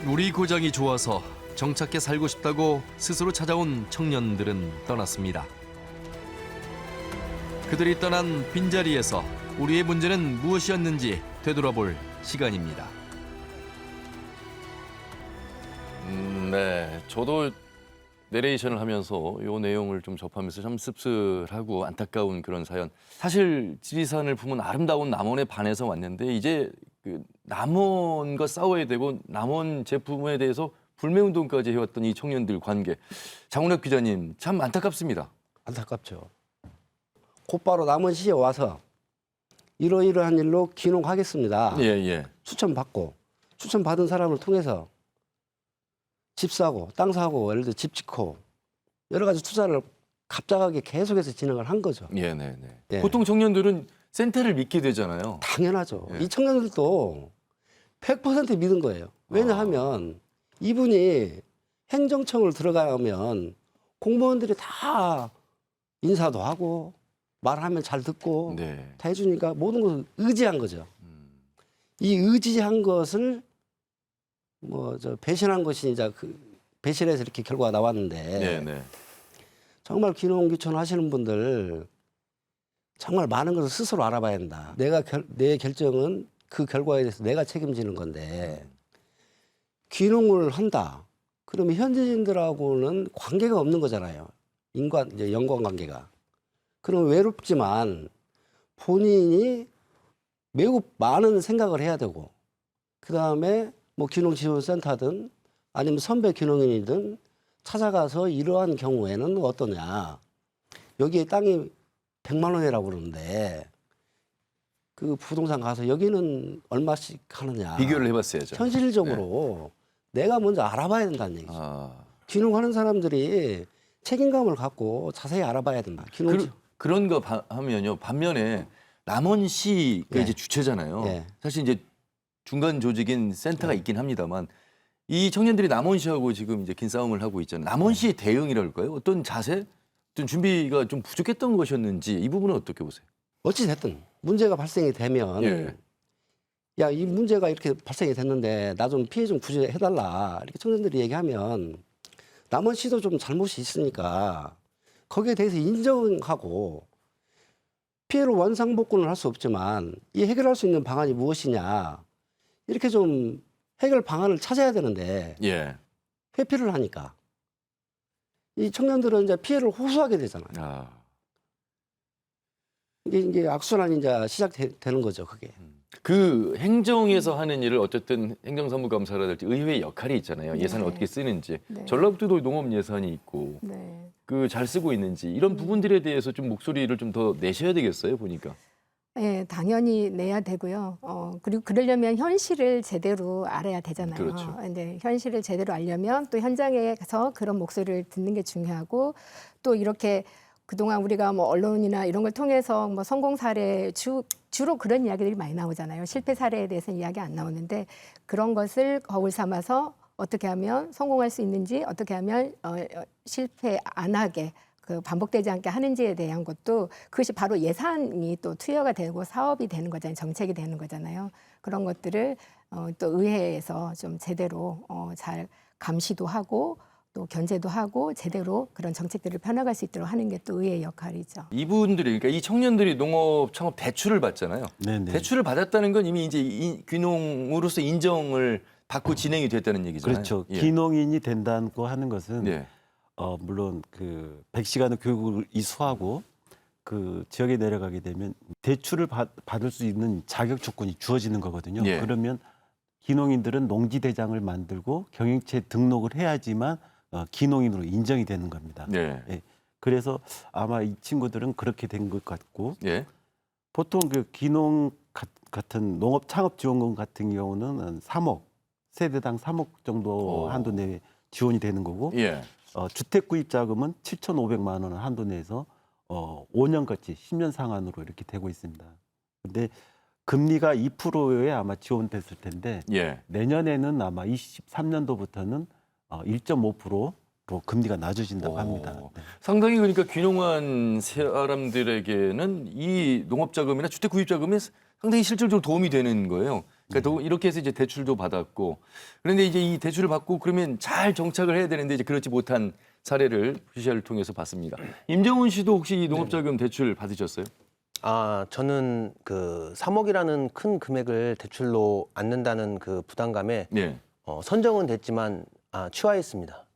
우리 고장이 좋아서 정착해 살고 싶다고 스스로 찾아온 청년들은 떠났습니다. 그들이 떠난 빈자리에서 우리의 문제는 무엇이었는지 되돌아볼 시간입니다. 네, 저도 내레이션을 하면서 이 내용을 좀 접하면서 참 씁쓸하고 안타까운 그런 사연. 사실 지리산을 품은 아름다운 남원에 반해서 왔는데 이제 그 남원과 싸워야 되고 남원 제품에 대해서 불매운동까지 해왔던 이 청년들 관계. 장훈혁 기자님, 참 안타깝습니다. 안타깝죠. 곧바로 남원시에 와서 이러이러한 일로 귀농하겠습니다. 예, 예. 추천받고 추천받은 사람을 통해서 집 사고 땅 사고 예를 들어 집 짓고 여러 가지 투자를 갑작하게 계속해서 진행을 한 거죠. 예, 네, 네. 예. 보통 청년들은 센터를 믿게 되잖아요. 당연하죠. 예. 이 청년들도 100% 믿은 거예요. 왜냐하면 이분이 행정청을 들어가면 공무원들이 다 인사도 하고 말하면 잘 듣고 네. 다 해주니까 모든 것을 의지한 거죠. 이 의지한 것을 뭐 저 배신한 것이 이제 그 배신해서 이렇게 결과가 나왔는데 네, 네. 정말 귀농귀촌 하시는 분들 정말 많은 것을 스스로 알아봐야 한다. 내 결정은 그 결과에 대해서 내가 책임지는 건데 귀농을 한다. 그러면 현지인들하고는 관계가 없는 거잖아요. 이제 연관관계가. 그럼 외롭지만 본인이 매우 많은 생각을 해야 되고 그다음에 뭐 귀농지원센터든 아니면 선배 귀농인이든 찾아가서 이러한 경우에는 어떠냐. 여기에 땅이 100만 원이라고 그러는데 그 부동산 가서 여기는 얼마씩 하느냐. 비교를 해봤어야죠. 현실적으로 내가 먼저 알아봐야 된다는 얘기죠. 아. 귀농하는 사람들이 책임감을 갖고 자세히 알아봐야 된다. 그런 거 하면요. 반면에 남원시가 네. 이제 주체잖아요. 네. 사실 이제 중간 조직인 센터가 있긴 합니다만 이 청년들이 남원시하고 지금 이제 긴 싸움을 하고 있잖아요. 남원시의 대응이랄까요? 어떤 자세, 어떤 준비가 좀 부족했던 것이었는지 이 부분은 어떻게 보세요? 어찌 됐든 문제가 발생이 되면 예. 야, 이 문제가 이렇게 발생이 됐는데 나 좀 피해 좀 구제해달라 이렇게 청년들이 얘기하면 남원시도 좀 잘못이 있으니까 거기에 대해서 인정하고 피해를 원상복구는 할 수 없지만 이 해결할 수 있는 방안이 무엇이냐 이렇게 좀 해결 방안을 찾아야 되는데 예. 회피를 하니까 이 청년들은 이제 피해를 호소하게 되잖아요. 아. 이게 악순환이 이제 시작되는 거죠, 그게. 그 행정에서 하는 일을 어쨌든 행정사무감사라든지 의회의 역할이 있잖아요. 예산을 네. 어떻게 쓰는지. 네. 전라북도도 농업 예산이 있고 네. 그 잘 쓰고 있는지 이런 부분들에 대해서 좀 목소리를 좀 더 내셔야 되겠어요, 보니까. 네, 당연히 내야 되고요. 그리고 그러려면 현실을 제대로 알아야 되잖아요. 그렇죠. 근데 현실을 제대로 알려면 또 현장에 가서 그런 목소리를 듣는 게 중요하고 또 이렇게 그동안 우리가 뭐 언론이나 이런 걸 통해서 뭐 성공 사례 주로 그런 이야기들이 많이 나오잖아요. 실패 사례에 대해서는 이야기 안 나오는데 그런 것을 거울 삼아서 어떻게 하면 성공할 수 있는지 어떻게 하면 실패 안 하게 그 반복되지 않게 하는지에 대한 것도 그것이 바로 예산이 또 투여가 되고 사업이 되는 거잖아요. 정책이 되는 거잖아요. 그런 것들을 또 의회에서 좀 제대로 잘 감시도 하고 또 견제도 하고 제대로 그런 정책들을 펴나갈 수 있도록 하는 게 또 의회의 역할이죠. 이분들이 그러니까 이 청년들이 농업 창업 대출을 받잖아요. 네네. 대출을 받았다는 건 이미 이제 귀농으로서 인정을 받고 진행이 됐다는 얘기잖아요. 그렇죠. 예. 귀농인이 된다고 하는 것은 네. 물론 그 100시간의 교육을 이수하고 그 지역에 내려가게 되면 대출을 받을 수 있는 자격 조건이 주어지는 거거든요. 예. 그러면 귀농인들은 농지대장을 만들고 경영체 등록을 해야지만 귀농인으로 인정이 되는 겁니다. 네. 예. 그래서 아마 이 친구들은 그렇게 된 것 같고 예. 보통 그 귀농 같은 농업 창업 지원금 같은 경우는 한 3억 세대당 3억 정도 한도 내에 지원이 되는 거고 예. 주택 구입 자금은 7,500만 원 한도 내에서 5년까지 10년 상한으로 이렇게 되고 있습니다. 근데 금리가 2%에 아마 지원됐을 텐데 예. 내년에는 아마 23년도부터는 1.5%로 금리가 낮아진다고 합니다. 네. 상당히 그러니까 귀농한 사람들에게는 이 농업자금이나 주택구입자금이 상당히 실질적으로 도움이 되는 거예요. 그러니까 이렇게 해서 이제 대출도 받았고 그런데 이제 이 대출을 받고 그러면 잘 정착을 해야 되는데 이제 그렇지 못한 사례를 PCR을 통해서 봤습니다. 임정훈 씨도 혹시 이 농업자금 대출 받으셨어요? 저는 그 3억이라는 큰 금액을 대출로 안는다는 그 부담감에 네. 선정은 됐지만 취하했습니다.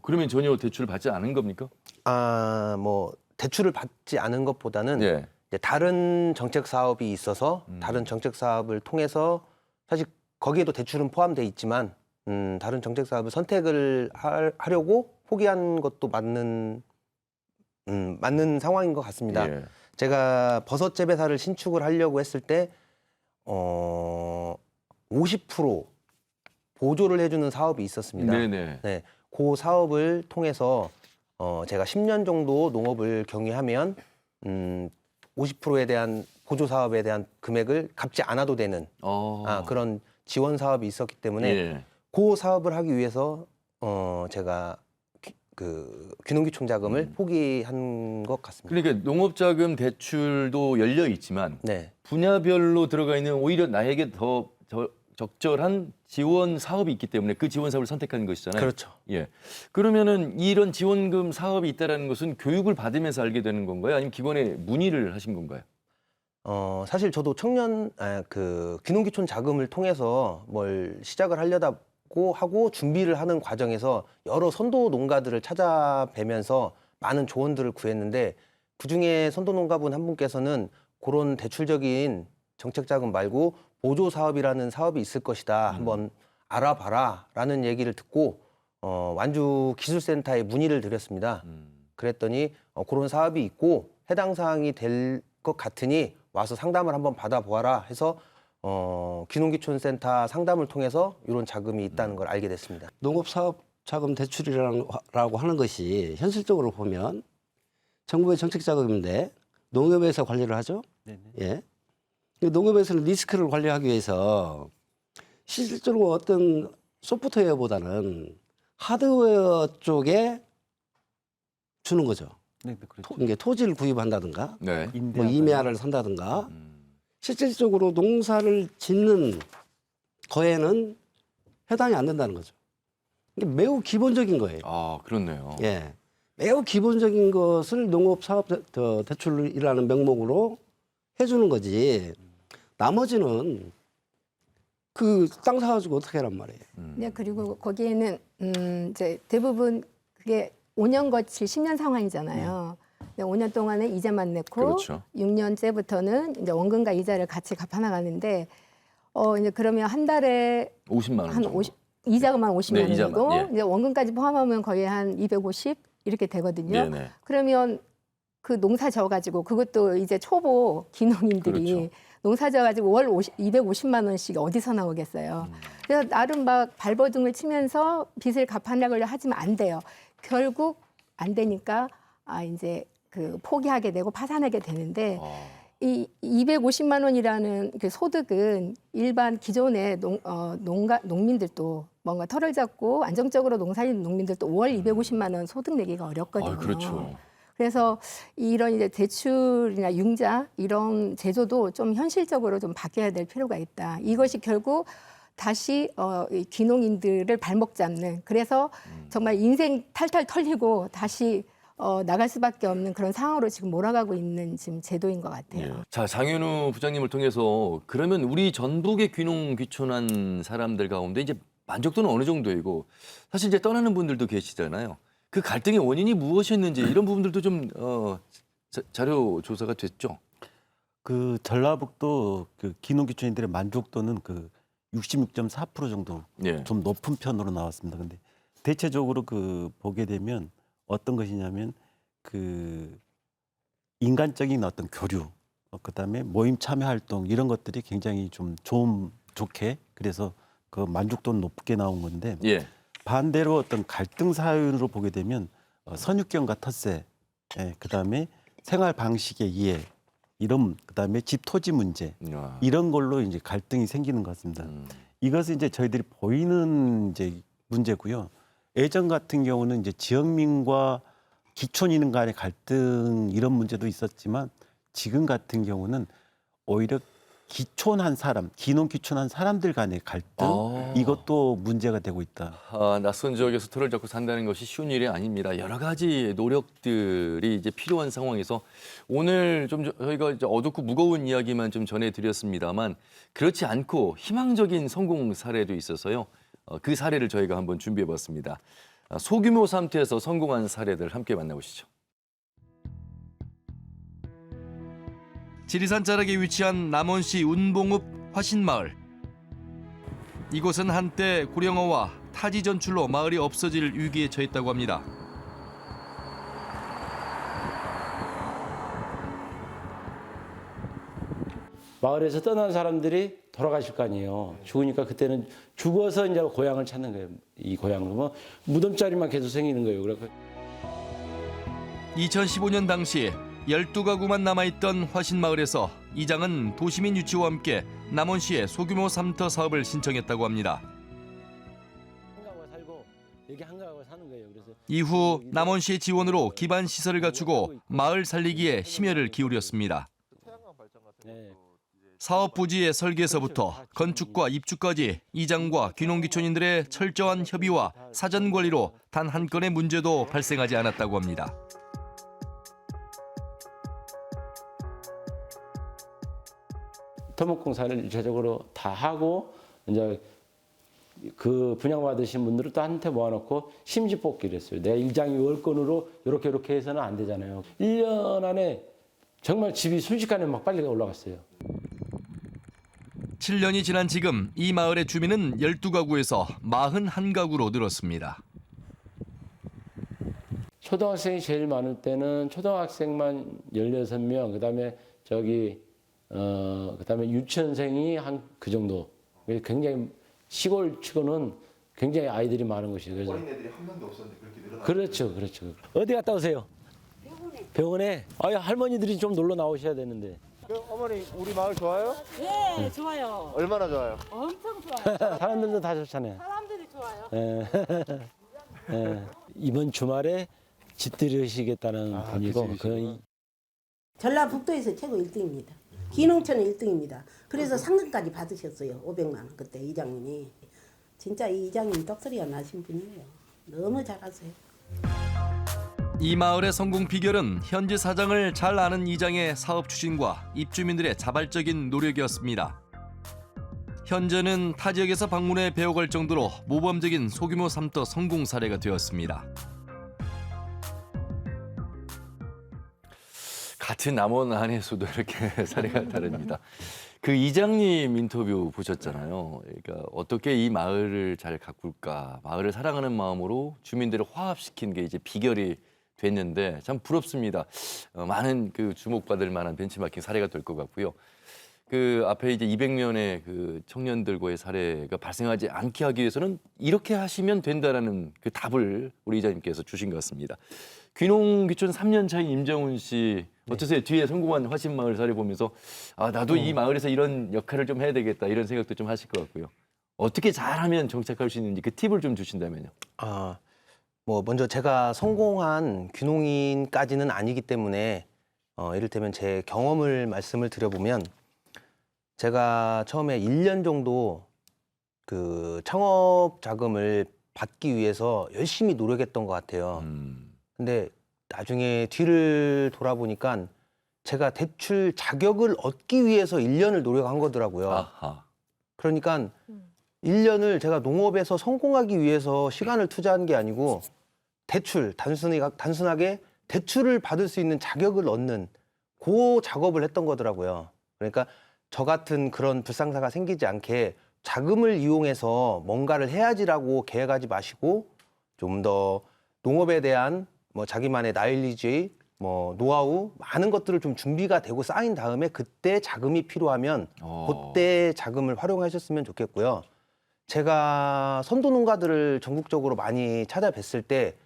그러면 전혀 대출을 받지 않은 겁니까? 뭐 대출을 받지 않은 것보다는 네. 이제 다른 정책 사업이 있어서 다른 정책 사업을 통해서 사실 거기에도 대출은 포함돼 있지만 다른 정책 사업을 선택을 하려고 포기한 것도 맞는 상황인 것 같습니다. 예. 제가 버섯 재배사를 신축을 하려고 했을 때 50% 보조를 해주는 사업이 있었습니다. 네네. 네, 그 사업을 통해서 제가 10년 정도 농업을 경유하면 50%에 대한 보조 사업에 대한 금액을 갚지 않아도 되는 그런 지원 사업이 있었기 때문에 예. 그 사업을 하기 위해서 제가 그 귀농귀촌 자금을 포기한 것 같습니다. 그러니까 농업자금 대출도 열려 있지만 네, 분야별로 들어가 있는 오히려 나에게 더 적절한 지원 사업이 있기 때문에 그 지원 사업을 선택하는 것이잖아요. 그렇죠. 예. 그러면은 이런 지원금 사업이 있다라는 것은 교육을 받으면서 알게 되는 건가요? 아니면 기관에 문의를 하신 건가요? 사실 저도 그 귀농귀촌 자금을 통해서 뭘 시작을 하려고 하고 준비를 하는 과정에서 여러 선도 농가들을 찾아뵈면서 많은 조언들을 구했는데 그중에 선도 농가분 한 분께서는 그런 대출적인 정책 자금 말고 보조 사업이라는 사업이 있을 것이다. 한번 알아봐라 라는 얘기를 듣고 완주 기술센터에 문의를 드렸습니다. 그랬더니 그런 사업이 있고 해당 사항이 될 것 같으니 와서 상담을 한번 받아보아라 해서 귀농귀촌센터 상담을 통해서 이런 자금이 있다는 걸 알게 됐습니다. 농업사업자금 대출이라고 하는 것이 현실적으로 보면 정부의 정책자금인데 농협에서 관리를 하죠. 네네. 예. 농업에서는 리스크를 관리하기 위해서 실질적으로 어떤 소프트웨어보다는 하드웨어 쪽에 주는 거죠. 네, 그렇죠. 이게 토지를 구입한다든가, 네. 뭐 임야를 산다든가, 실질적으로 농사를 짓는 거에는 해당이 안 된다는 거죠. 이게 매우 기본적인 거예요. 그렇네요. 예, 매우 기본적인 것을 농업사업 대출이라는 명목으로 해주는 거지. 나머지는 그 땅 사가지고 어떻게 하란 말이에요. 네, 그리고 거기에는 이제 대부분 그게 5년 거칠 10년 상환이잖아요. 5년 동안은 이자만 냈고 그렇죠. 6년째부터는 이제 원금과 이자를 같이 갚아나가는데 이제 그러면 한 달에 50만 원 한 정도. 50, 이자만 50만 네, 원이고 이자만, 예. 이제 원금까지 포함하면 거의 한 250 이렇게 되거든요. 네네. 그러면 그 농사 져가지고 그것도 이제 초보 귀농인들이 그렇죠. 농사 져가지고 월 250만 원씩 어디서 나오겠어요. 그래서 나름 막 발버둥을 치면서 빚을 갚아나가려 하지만 안 돼요. 결국 안 되니까 이제 그 포기하게 되고 파산하게 되는데 이 250만 원이라는 그 소득은 일반 기존의 농민들도 뭔가 털을 잡고 안정적으로 농사짓는 농민들도 월 250만 원 소득 내기가 어렵거든요. 그렇죠. 그래서 이런 이제 대출이나 융자 이런 제도도 좀 현실적으로 좀 바뀌어야 될 필요가 있다. 이것이 결국 다시 이 귀농인들을 발목 잡는 그래서 정말 인생 탈탈 털리고 다시 나갈 수밖에 없는 그런 상황으로 지금 몰아가고 있는 지금 제도인 것 같아요. 예. 자, 장현우 부장님을 통해서 그러면 우리 전북의 귀농 귀촌한 사람들 가운데 이제 만족도는 어느 정도이고 사실 이제 떠나는 분들도 계시잖아요. 그 갈등의 원인이 무엇이었는지 이런 부분들도 좀 자료 조사가 됐죠. 그 전라북도 그 귀농귀촌인들의 만족도는 그 66.4% 정도 예. 좀 높은 편으로 나왔습니다. 근데 대체적으로 그 보게 되면 어떤 것이냐면 그 인간적인 어떤 교류, 그다음에 모임 참여 활동 이런 것들이 굉장히 좀 좋게 그래서 그 만족도는 높게 나온 건데 예. 반대로 어떤 갈등 사연으로 보게 되면 선입견과 텃세, 그다음에 생활 방식의 이해, 이런 그다음에 집 토지 문제 야. 이런 걸로 이제 갈등이 생기는 것 같습니다. 이것은 이제 저희들이 보이는 이제 문제고요. 예전 같은 경우는 이제 지역민과 기촌인 간의 갈등 이런 문제도 있었지만 지금 같은 경우는 오히려 기촌한 사람, 기농 기촌한 사람들 간의 갈등 이것도 문제가 되고 있다. 낯선 지역에서 틀을 잡고 산다는 것이 쉬운 일이 아닙니다. 여러 가지 노력들이 이제 필요한 상황에서 오늘 좀 저희가 이제 어둡고 무거운 이야기만 좀 전해드렸습니다만 그렇지 않고 희망적인 성공 사례도 있어서요. 그 사례를 저희가 한번 준비해봤습니다. 소규모 삼터에서 성공한 사례들 함께 만나보시죠. 지리산 자락에 위치한 남원시 운봉읍 화신마을. 이곳은 한때 고령화와 타지 전출로 마을이 없어질 위기에 처했다고 합니다. 마을에서 떠난 사람들이 돌아가실 거 아니에요. 죽으니까 그때는 죽어서 이제 고향을 찾는 거예요. 이 고향을 뭐 무덤자리만 계속 생기는 거예요. 그래서 2015년 당시 12가구만 남아있던 화신마을에서 이장은 도시민 유치와 함께 남원시에 소규모 삼터 사업을 신청했다고 합니다. 한가구가 살고 여기 한가구가 사는 거예요. 그래서 이후 남원시의 지원으로 기반 시설을 갖추고 마을 살리기에 심혈을 기울였습니다. 네. 사업 부지의 설계에서부터 건축과 입주까지 이장과 귀농귀촌인들의 철저한 협의와 사전 관리로 단 한 건의 문제도 발생하지 않았다고 합니다. 토목공사를 일차적으로 다 하고 이제 그 분양받으신 분들을 또 한테 모아놓고 심지 뽑기를 했어요. 내 일장이 월권으로 이렇게 해서는 안 되잖아요. 1년 안에 정말 집이 순식간에 막 빨리 올라갔어요. 7년이 지난 지금 이 마을의 주민은 12가구에서 41가구로 늘었습니다. 초등학생이 제일 많을 때는 초등학생만 16명, 그다음에 그다음에 유치원생이 한 그 정도. 굉장히 시골 치고는 굉장히 아이들이 많은 것이죠. 그래서 어린애들이 한 명도 없었는데 그렇게 늘어나. 그렇죠. 어디 갔다 오세요? 병원에. 아유, 할머니들이 좀 놀러 나오셔야 되는데. 어머니 우리 마을 좋아요? 네, 좋아요. 얼마나 좋아요? 엄청 좋아요. 사람들도 다 좋잖아요. 사람들이 좋아요. 이번 주말에 집들이시겠다는 분이고 전라북도에서 최고 1등입니다. 기농촌은 1등입니다. 그래서 상금까지 받으셨어요. 500만 원 그때 이장님이. 진짜 이 이장님 떡소리가 나신 분이에요. 너무 잘하세요. 이 마을의 성공 비결은 현지 사정을 잘 아는 이장의 사업 추진과 입주민들의 자발적인 노력이었습니다. 현재는 타 지역에서 방문해 배워갈 정도로 모범적인 소규모 삼터 성공 사례가 되었습니다. 같은 남원 안에서도 이렇게 사례가 다릅니다. 그 이장님 인터뷰 보셨잖아요. 그러니까 어떻게 이 마을을 잘 가꿀까, 마을을 사랑하는 마음으로 주민들을 화합시킨 게 이제 비결이 됐는데 참 부럽습니다. 많은 그 주목받을 만한 벤치마킹 사례가 될 것 같고요. 그 앞에 이제 200년의 그 청년들과의 사례가 발생하지 않게 하기 위해서는 이렇게 하시면 된다라는 그 답을 우리 이장님께서 주신 것 같습니다. 귀농귀촌 3년 차인 임정훈 씨 어떠세요? 뒤에 성공한 화신마을 사례 보면서 아 나도 이 마을에서 이런 역할을 좀 해야 되겠다 이런 생각도 좀 하실 것 같고요. 어떻게 잘하면 정착할 수 있는지 그 팁을 좀 주신다면요. 뭐 먼저 제가 성공한 귀농인까지는 아니기 때문에 이를테면 제 경험을 말씀을 드려보면 제가 처음에 1년 정도 그 창업 자금을 받기 위해서 열심히 노력했던 것 같아요. 근데 나중에 뒤를 돌아보니까 제가 대출 자격을 얻기 위해서 1년을 노력한 거더라고요. 아하. 그러니까 1년을 제가 농업에서 성공하기 위해서 시간을 투자한 게 아니고 대출, 단순하게 대출을 받을 수 있는 자격을 얻는 그 작업을 했던 거더라고요. 그러니까 저 같은 그런 불상사가 생기지 않게 자금을 이용해서 뭔가를 해야지라고 계획하지 마시고 좀 더 농업에 대한 뭐 자기만의 나일리지, 뭐 노하우 많은 것들을 좀 준비가 되고 쌓인 다음에 그때 자금이 필요하면 그때 자금을 활용하셨으면 좋겠고요. 제가 선도 농가들을 전국적으로 많이 찾아뵀을 때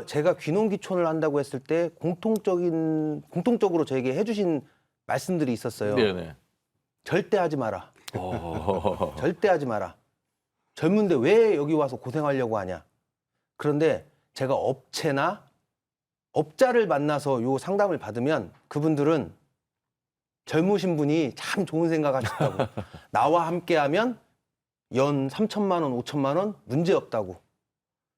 제가 귀농귀촌을 한다고 했을 때 공통적으로 저에게 해주신 말씀들이 있었어요. 네네. 절대 하지 마라. 절대 하지 마라. 젊은데 왜 여기 와서 고생하려고 하냐. 그런데 제가 업자를 만나서 요 상담을 받으면 그분들은 젊으신 분이 참 좋은 생각 하셨다고. 나와 함께하면 연 3천만 원, 5천만 원 문제 없다고.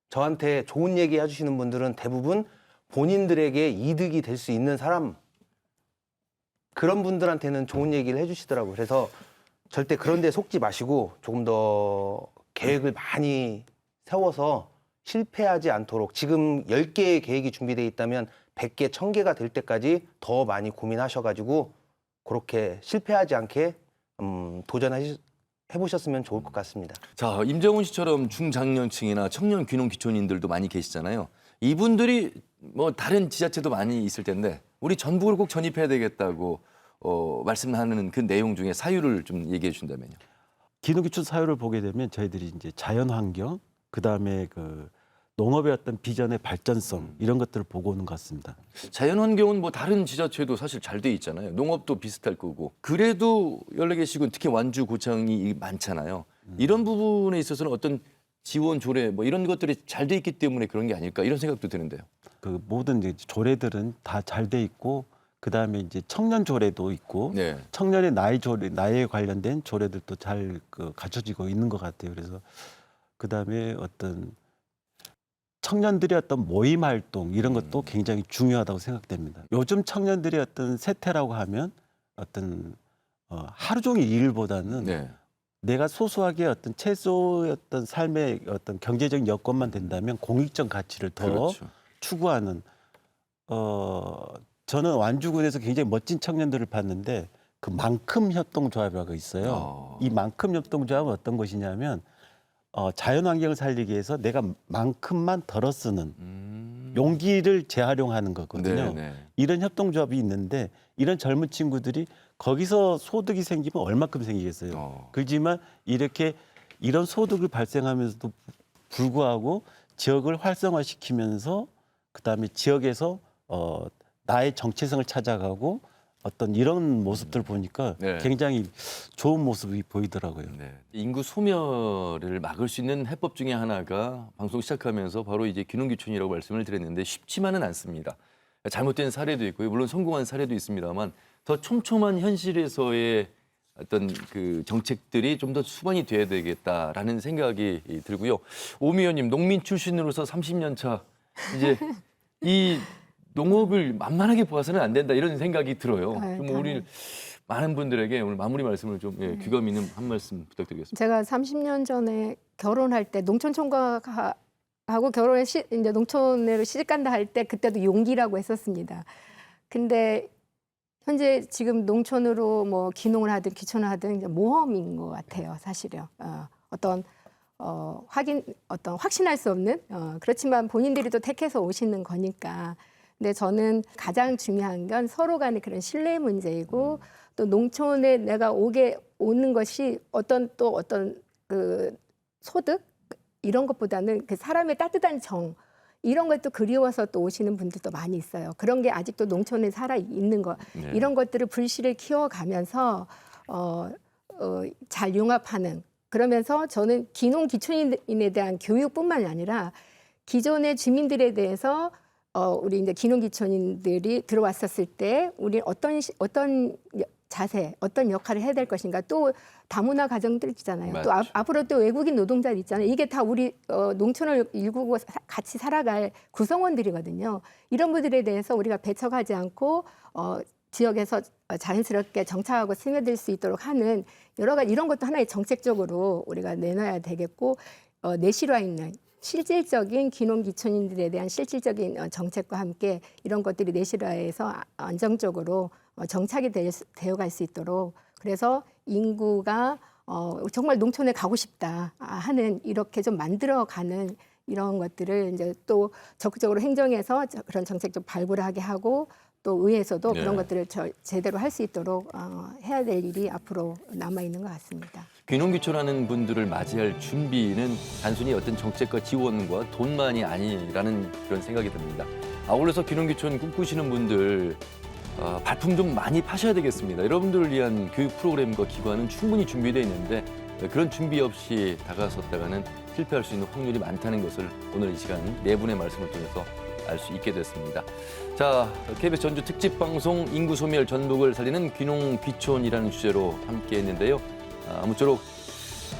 저한테 좋은 얘기 해주시는 분들은 대부분 본인들에게 이득이 될 수 있는 사람, 그런 분들한테는 좋은 얘기를 해주시더라고요. 그래서 절대 그런 데 속지 마시고 조금 더 계획을 많이 세워서 실패하지 않도록, 지금 10개의 계획이 준비되어 있다면 100개, 1000개가 될 때까지 더 많이 고민하셔가지고 그렇게 실패하지 않게 해보셨으면 좋을 것 같습니다. 자, 임정훈 씨처럼 중장년층이나 청년 귀농 귀촌인들도 많이 계시잖아요. 이분들이 뭐 다른 지자체도 많이 있을 텐데 우리 전북을 꼭 전입해야 되겠다고 말씀하는 그 내용 중에 사유를 좀 얘기해 주신다면요. 귀농귀촌 사유를 보게 되면 저희들이 이제 자연환경, 그다음에 그 농업의 어떤 비전의 발전성 이런 것들을 보고 오는 것 같습니다. 자연환경은 뭐 다른 지자체도 사실 잘 돼 있잖아요. 농업도 비슷할 거고. 그래도 14개씩은 특히 완주, 고창이 많잖아요. 이런 부분에 있어서는 어떤 지원 조례 뭐 이런 것들이 잘 돼 있기 때문에 그런 게 아닐까 이런 생각도 드는데요. 그 모든 이제 조례들은 다 잘 돼 있고 그다음에 이제 청년 조례도 있고 네. 청년의 나이에 관련된 조례들도 잘 갖춰지고 있는 것 같아요. 그래서 그다음에 어떤 청년들의 어떤 모임 활동 이런 것도 굉장히 중요하다고 생각됩니다. 요즘 청년들의 어떤 세태라고 하면 어떤 하루 종일 일보다는 네. 내가 소소하게 어떤 최소의 어떤 삶의 어떤 경제적 여건만 된다면 공익적 가치를 더 그렇죠. 추구하는 저는 완주군에서 굉장히 멋진 청년들을 봤는데 그 만큼 협동조합이라고 있어요. 이 만큼 협동조합은 어떤 것이냐면 자연환경을 살리기 위해서 내가 만큼만 덜어 쓰는 용기를 재활용하는 거거든요. 네네. 이런 협동조합이 있는데 이런 젊은 친구들이 거기서 소득이 생기면 얼마큼 생기겠어요. 그렇지만 이런 소득을 발생하면서도 불구하고 지역을 활성화시키면서 그다음에 지역에서 나의 정체성을 찾아가고 어떤 이런 모습들 보니까 네. 굉장히 좋은 모습이 보이더라고요. 네. 인구 소멸을 막을 수 있는 해법 중에 하나가 방송 시작하면서 바로 이제 귀농귀촌이라고 말씀을 드렸는데 쉽지만은 않습니다. 잘못된 사례도 있고요. 물론 성공한 사례도 있습니다만 더 촘촘한 현실에서의 어떤 그 정책들이 좀 더 수반이 돼야 되겠다라는 생각이 들고요. 오미연님 농민 출신으로서 30년 차 이제 이 농업을 만만하게 보아서는 안 된다 이런 생각이 들어요. 좀 우리 많은 분들에게 오늘 마무리 말씀을 좀 귀감 있는 한 말씀 부탁드리겠습니다. 제가 30년 전에 결혼할 때 농촌 총각하고 결혼해 이제 농촌으로 시집간다 할 때 그때도 용기라고 했었습니다. 근데 현재 지금 농촌으로 뭐 귀농을 하든 귀촌을 하든 이제 모험인 것 같아요, 사실요. 어떤 확신할 수 없는 그렇지만 본인들이 또 택해서 오시는 거니까. 근데 저는 가장 중요한 건 서로 간의 그런 신뢰 문제이고 또 농촌에 내가 오는 것이 어떤 그 소득 이런 것보다는 그 사람의 따뜻한 정 이런 것도 그리워서 또 오시는 분들도 많이 있어요. 그런 게 아직도 농촌에 살아 있는 거 네. 이런 것들을 불씨를 키워가면서 잘 융합하는 그러면서 저는 귀농 귀촌인에 대한 교육뿐만이 아니라 기존의 주민들에 대해서 우리 이제 귀농귀촌인들이 들어왔었을 때 우리 어떤 자세, 어떤 역할을 해야 될 것인가 또 다문화 가정들 있잖아요. 맞죠. 또 앞으로 또 외국인 노동자들 있잖아요. 이게 다 우리 농촌을 일구고 같이 살아갈 구성원들이거든요. 이런 분들에 대해서 우리가 배척하지 않고 지역에서 자연스럽게 정착하고 스며들 수 있도록 하는 여러 가지 이런 것도 하나의 정책적으로 우리가 내놔야 되겠고 내실화 있는 실질적인 귀농귀촌인들에 대한 실질적인 정책과 함께 이런 것들이 내실화해서 안정적으로 정착이 되어갈 수 있도록 그래서 인구가 정말 농촌에 가고 싶다 하는 이렇게 좀 만들어가는 이런 것들을 이제 또 적극적으로 행정에서 그런 정책 좀 발굴을 하게 하고 또 의회에서도 네. 그런 것들을 제대로 할 수 있도록 해야 될 일이 앞으로 남아 있는 것 같습니다. 귀농귀촌하는 분들을 맞이할 준비는 단순히 어떤 정책과 지원과 돈만이 아니라는 그런 생각이 듭니다. 아울러서 귀농귀촌 꿈꾸시는 분들 발품 좀 많이 파셔야 되겠습니다. 여러분들을 위한 교육 프로그램과 기관은 충분히 준비되어 있는데 그런 준비 없이 다가섰다가는 실패할 수 있는 확률이 많다는 것을 오늘 이 시간 네 분의 말씀을 통해서 알 수 있게 됐습니다. 자, KBS 전주 특집 방송 인구 소멸 전북을 살리는 귀농귀촌이라는 주제로 함께 했는데요. 아무쪼록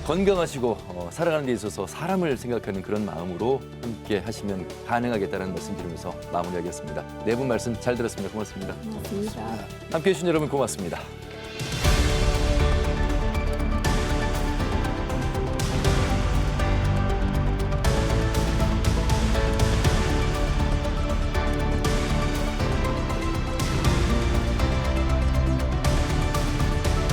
건강하시고 살아가는 데 있어서 사람을 생각하는 그런 마음으로 함께 하시면 가능하겠다는 말씀 드리면서 마무리하겠습니다. 네 분 말씀 잘 들었습니다. 고맙습니다. 고맙습니다. 함께해 주신 여러분 고맙습니다.